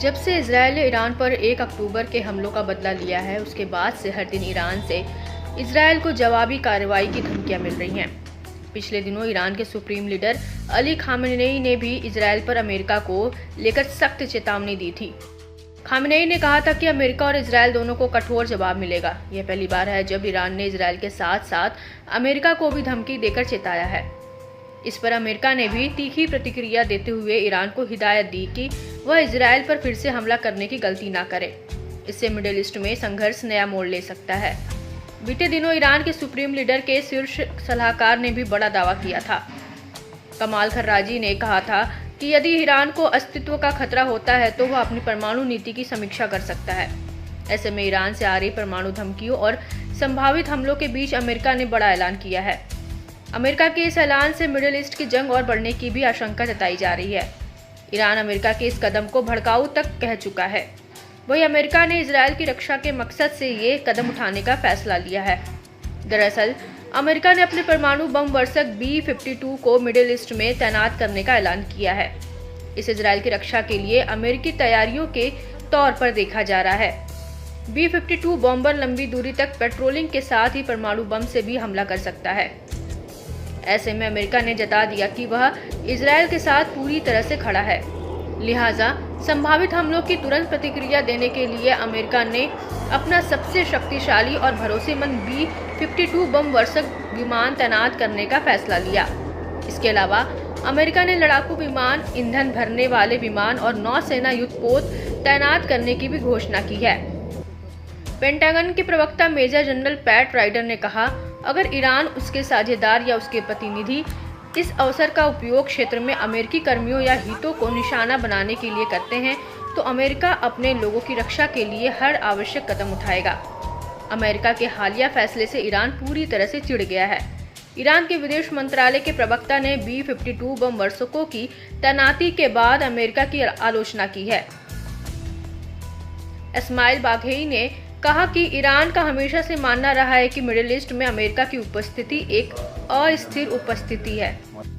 जब से इजरायल ने ईरान पर 1 अक्टूबर के हमलों का बदला लिया है, उसके बाद से हर दिन ईरान से इजरायल को जवाबी कार्रवाई की धमकियां मिल रही हैं। पिछले दिनों ईरान के सुप्रीम लीडर अली खामेनेई ने भी इजरायल पर अमेरिका को लेकर सख्त चेतावनी दी थी। खामेनेई ने कहा था कि अमेरिका और इजरायल दोनों को कठोर जवाब मिलेगा। यह पहली बार है जब ईरान ने इजरायल के साथ साथ अमेरिका को भी धमकी देकर चेताया है। इस पर अमेरिका ने भी तीखी प्रतिक्रिया देते हुए ईरान को हिदायत दी कि वह इजरायल पर फिर से हमला करने की गलती ना करे। इससे मिडिल ईस्ट में संघर्ष नया मोड़ ले सकता है। बीते दिनों ईरान के सुप्रीम लीडर के शीर्ष सलाहकार ने भी बड़ा दावा किया था। कमाल खर्राजी ने कहा था कि यदि ईरान को अस्तित्व का खतरा होता है तो वह अपनी परमाणु नीति की समीक्षा कर सकता है। ऐसे में ईरान से आ रही परमाणु धमकियों और संभावित हमलों के बीच अमेरिका ने बड़ा ऐलान किया है। अमेरिका के इस ऐलान से मिडिल ईस्ट की जंग और बढ़ने की भी आशंका जताई जा रही है। ईरान अमेरिका के इस कदम को भड़काऊ तक कह चुका है। वहीं अमेरिका ने इजरायल की रक्षा के मकसद से ये कदम उठाने का फैसला लिया है। दरअसल अमेरिका ने अपने परमाणु बम वर्षक B-52 को मिडिल ईस्ट में तैनात करने का ऐलान किया है। इस इजरायल की रक्षा के लिए अमेरिकी तैयारियों के तौर पर देखा जा रहा है। B-52 बॉम्बर लंबी दूरी तक पेट्रोलिंग के साथ ही परमाणु बम से भी हमला कर सकता है। ऐसे में अमेरिका ने जता दिया कि वह इजरायल के साथ पूरी तरह से खड़ा है। लिहाजा संभावित हमलों की तुरंत प्रतिक्रिया देने के लिए अमेरिका ने अपना सबसे शक्तिशाली और भरोसेमंद B-52 बम वर्षक विमान तैनात करने का फैसला लिया। इसके अलावा अमेरिका ने लड़ाकू विमान, ईंधन भरने वाले विमान और नौसेना युद्धपोत तैनात करने की भी घोषणा की है। पेंटागन के प्रवक्ता मेजर जनरल पैट राइडर ने कहा, अगर ईरान, उसके साझेदार या उसके प्रतिनिधि इस अवसर का उपयोग क्षेत्र में अमेरिकी कर्मियों या हितों को निशाना बनाने के लिए करते हैं तो अमेरिका अपने लोगों की रक्षा के लिए हर आवश्यक कदम उठाएगा। अमेरिका के हालिया फैसले से ईरान पूरी तरह से चिढ़ गया है। ईरान के विदेश मंत्रालय के प्रवक्ता ने B-52 बम वर्षकों की तैनाती के बाद अमेरिका की आलोचना की है। इस्माइल बाघेई ने कहा कि ईरान का हमेशा से मानना रहा है कि मिडिल ईस्ट में अमेरिका की उपस्थिति एक अस्थिर उपस्थिति है।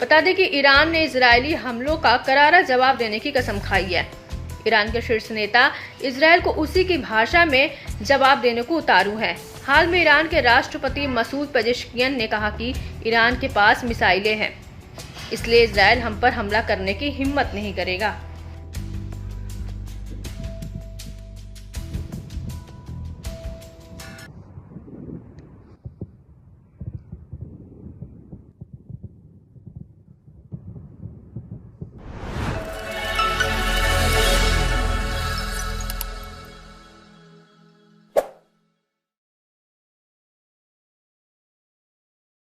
बता दें कि ईरान ने इजरायली हमलों का करारा जवाब देने की कसम खाई है। ईरान के शीर्ष नेता इजरायल को उसी की भाषा में जवाब देने को उतारू हैं। हाल में ईरान के राष्ट्रपति मसूद पेजेश्कियन ने कहा कि ईरान के पास मिसाइलें हैं, इसलिए इजरायल हम पर हमला करने की हिम्मत नहीं करेगा।